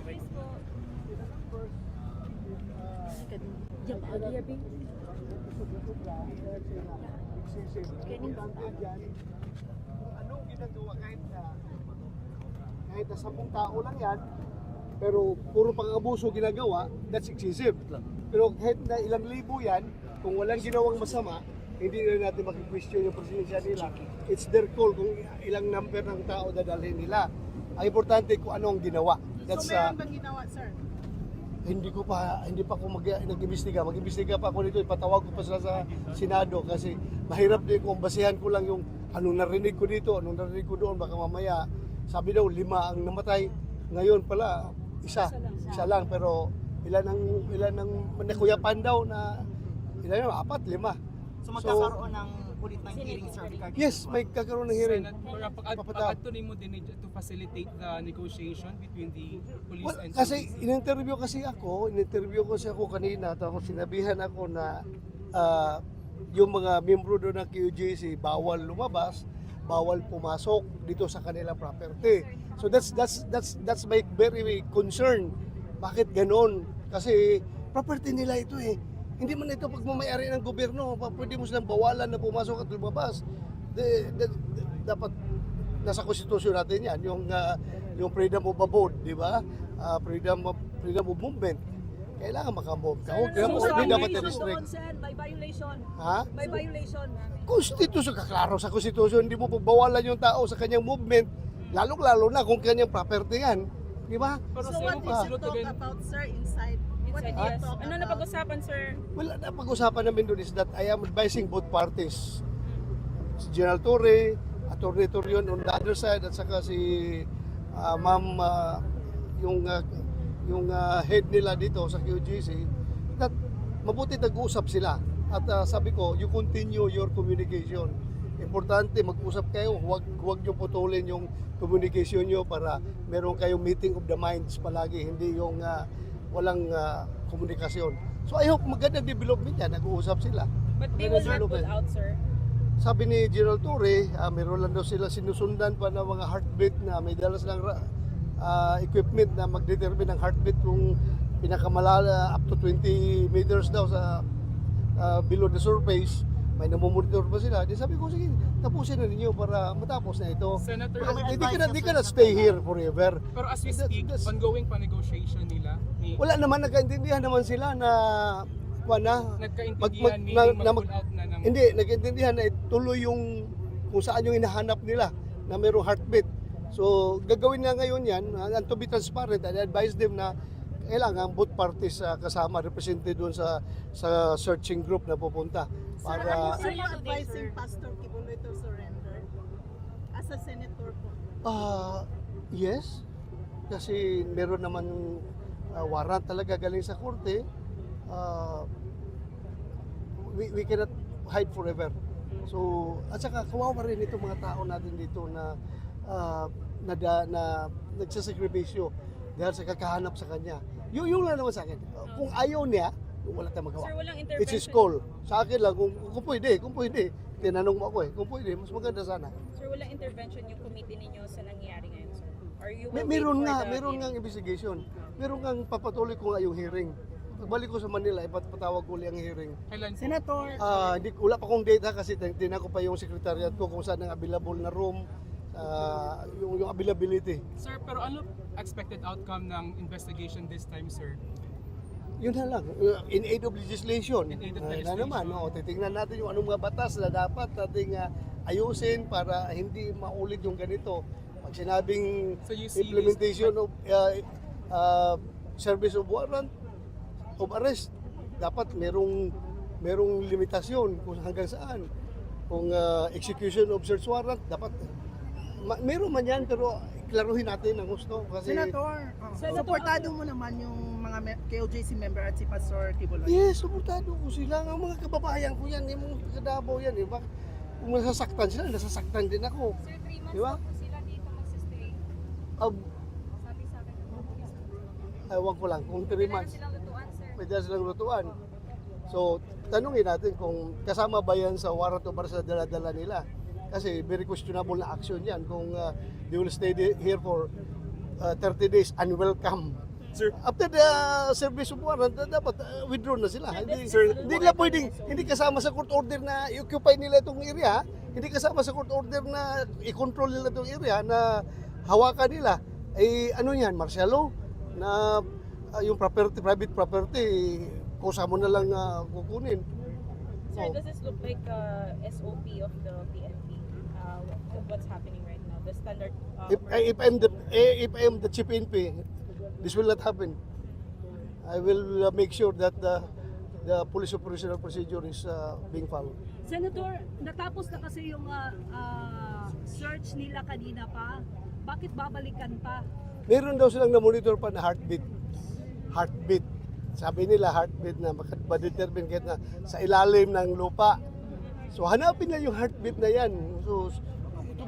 Please po. Diyan pa agi abi. Anong ginagawa kahit na 10 tao lang yan, pero puro pang-abuso ginagawa, that's excessive. Pero kahit na ilang libo yan, kung walang ginawang masama, hindi na natin maki-question yung presensya nila. It's their call kung ilang number ng tao dadalhin nila. Ang importante kung ano ang ginawa. So meron bang ginawa, sir? Hindi pa ako nag-imbestiga. Mag-imbestiga pa ako nito, ipatawag ko pa sila sa Senado kasi mahirap din kung basihan ko lang yung anong narinig ko dito, anong narinig ko doon, baka mamaya sabi daw 5 ang namatay. Ngayon pala isa lang, pero ilan ang nakuyapan daw na ilan yung 4, 5. So magkakaroon ng ulit ng hearing, sir? Yes, may kakaroon ng hearing. Pag-ato mo din to facilitate the negotiation between the police Well, and kasi in-interview ko kasi ako kanina, tapos sinabihan ako na yung mga miyembro doon ng QJC bawal lumabas, bawal pumasok dito sa kanilang property. So that's my very concern. Bakit ganon? Kasi property nila ito eh. Hindi man ito pagmamayari ng gobyerno, pwede mo silang bawalan na pumasok at lumabas. Dapat nasa konstitusyon natin yan, yung freedom of abode, di ba? Freedom of movement. Kailangan makamove ka. Hindi dapat i-restrict. By violation. Ha? By violation. Konstitusyon, kaklaro sa konstitusyon, hindi mo pagbawalan yung tao sa kanyang movement, lalong-lalo na kung kanyang property yan. Di ba? So what did you talk about, sir, inside? What did you talk Ano about? na pag-usapan, sir? Well, ang pag-usapan namin doon is that I am advising both parties. Si General Torre, Atty. Torion on the other side, at saka si Ma'am, yung head nila dito sa QGC, that mabuti nag-uusap sila. At sabi ko, you continue your communication. Importante, mag-usap kayo, huwag nyo putulin yung communication nyo para meron kayong meeting of the minds palagi, hindi yung walang komunikasyon. So I hope magandang development yan, nag-uusap sila. But they will not pull out, sir. Sabi ni General Torre, meron lang daw sila sinusundan pa ng mga heartbeat na may dala silang equipment na mag-determine ng heartbeat kung pinakamalala up to 20 meters daw sa below the surface. May namomonitor pa sila. Di sabi ko, sige, tapusin na ninyo para matapos na ito. Senator, Hindi ka na stay here forever. pero as we speak, ongoing pa negotiation nila. Wala naman, nagkaintindihan naman sila na Nagkaintindihan meaning mag-pull out na ng... Hindi, nagkaintindihan na tuloy yung kung saan yung hinahanap nila na mayroong heartbeat. So, gagawin na ngayon yan, and to be transparent, I advise them na kailangan both parties kasama, represented doon sa searching group na pupunta. Para, Sir, are you advising Pastor Kibuloy to surrender? As a senator po. yes, kasi meron naman warrant talaga galing sa korte. We cannot hide forever. So, at saka kawawa rin itong mga tao natin dito na nagsasakripisyo dahil sa kakahanap sa kanya. Yung lang naman sa akin. Kung ayaw niya, wala tayong magawa. Sir, walang intervention. It's his call. Sa akin lang, kung pwede. Tinanong mo ako kung pwede, mas maganda sana. Sir, walang intervention yung committee ninyo sa nangyari ngayon, sir? Or you will Meron wait for the nga hearing? investigation. Meron nga papatuloy ko nga yung hearing. Pagbalik ko sa Manila, ipatawag ko ulit ang hearing. Kailan? Senator, Wala pa akong date kasi tinan ko pa yung secretariat ko kung saan ang available na room, yung availability. Sir, pero ano expected outcome ng investigation this time, sir? Yun na lang, in aid of legislation. In aid of Na legislation. naman, titingnan natin yung anong mga batas na dapat nating ayusin para hindi maulit yung ganito. Pag sinabing So you see implementation of service of warrant of arrest, dapat merong limitasyon kung hanggang saan. Kung execution of search warrant, dapat meron man yan, pero klaruhin natin ang gusto. Kasi Senator, supportado mo naman yung mga KOJC member at si Pastor Kibuloy. yes, suportado ko sila. Ang mga kababayan ko yan, yung mga taga-Davao yan. Kung nasasaktan sila, nasasaktan din ako. Sir, 3 months Di ba? pa po sila dito magsistay. Sabi sa akin ng police. Ewan ko lang, kung 3 Kailangan months, silang lutuan, sir. may dala silang lutuan. So, tanungin natin kung kasama ba yan sa warrant o para sa dala-dala nila. Kasi very questionable na action yan kung they will stay here for 30 days unwelcome. Sir, After the service of warrant, dapat withdraw na sila. Hindi, Sir, hindi nila pwedeng, hindi kasama sa court order na i-occupy nila itong area. Hindi kasama sa court order na i-control nila itong area, na hawakan nila. Eh, ano yan, martial law, na yung property, private property, kusa mo na lang kukunin. Sir, Oh. does this look like SOP of the PNP? What's happening right now? The standard. If I am the chief NP, this will not happen. I will make sure that the police operational procedure is being followed. Senator, natapos na kasi yung search nila kanina pa. Bakit babalikan pa? Meron daw silang na-monitor pa na heartbeat. Heartbeat. Sabi nila heartbeat na makadetermine kahit na sa ilalim ng lupa. So hanapin na yung heartbeat na yan. So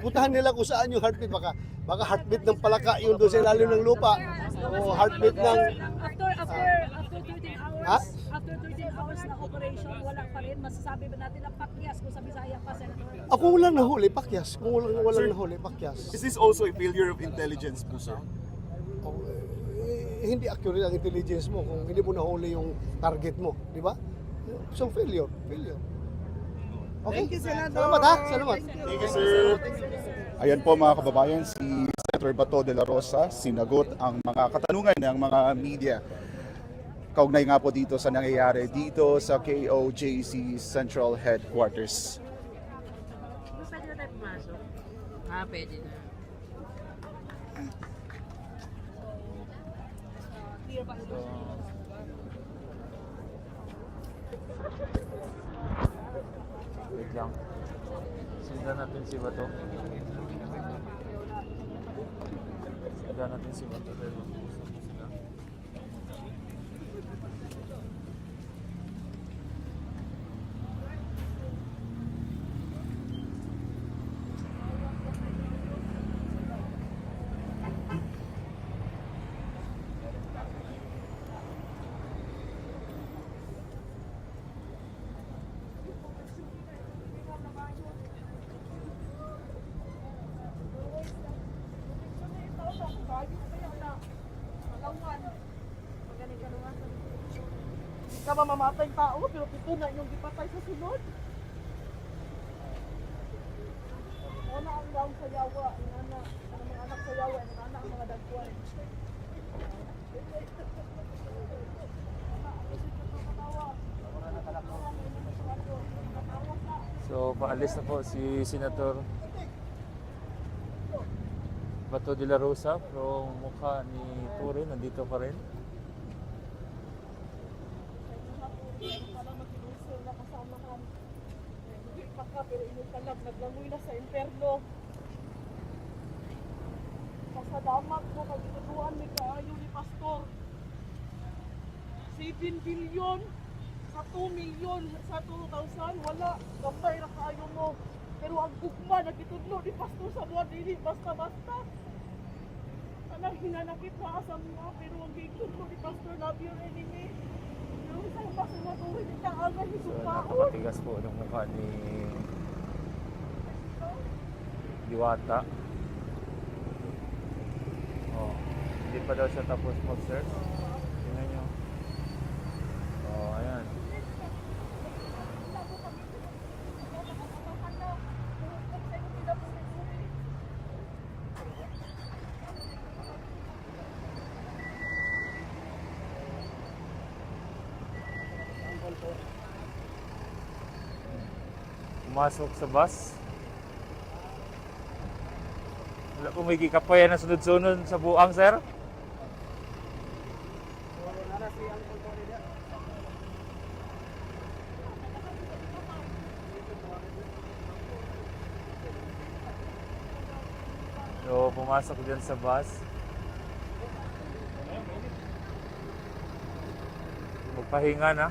putahan nila kung saan yung heartbeat. Baka heartbeat ng palaka yun doon sa ilalim ng lupa. O heartbeat ng... After 13 hours, Ha? after 13 hours na operation, wala pa rin. Masasabi ba natin na pakyas kung sa Bisaya pa, Senator? Kung walang nahuli, pakyas. Kung walang nahuli, pakyas. is this also a failure of intelligence po, sir? Hindi accurate ang intelligence mo kung hindi mo nahuli yung target mo, di ba? So failure. Okay? Thank you, Senator. Salamat ha, salamat. Thank you, sir. Ayan po mga kababayan, si Senator Bato de la Rosa sinagot ang mga katanungan ng mga media. Kaugnay nga po dito sa nangyayari dito sa KOJC Central Headquarters. Pwede na tayo pumasok? Pwede na. Wait lang. Sindan natin si Bato. Sindan natin si Bato. Ka mamamatay tao, pero pito na yung gipatay sa sunod. Una ang daong sa yawa, ang mga anak sa yawa, ang anak ang mga dagwan. So, paalis na po si Senator Bato de la Rosa, pero mukha ni Ture nandito pa rin. Parang mag-inuso na kasamahan. Hindi pa ka, pero inutalab, naglangoy na sa imperno. Pasadamat mo, pag-inutuan ni kaayo ni Pastor. 7 billion sa 2 million sa 2,000, wala. Gambay na kaayo mo. Pero ang gugma, nagitudlo ni Pastor sa mga dili, basta-basta. Anang hinanakit na sa mga, pero ang gitudlo ni Pastor, love your enemy. Pero isang pasunaturin ni Kaangan ni So, Supaon. napakatigas po ng mukha ni Diwata. Oh, hindi pa daw siya tapos mag-search. Tingnan nyo. Oh, ayan. Pumasok sa bus. Wala po may gikapoy na sunod-sunod sa buang, sir. So, pumasok dyan sa bus. Magpahinga na.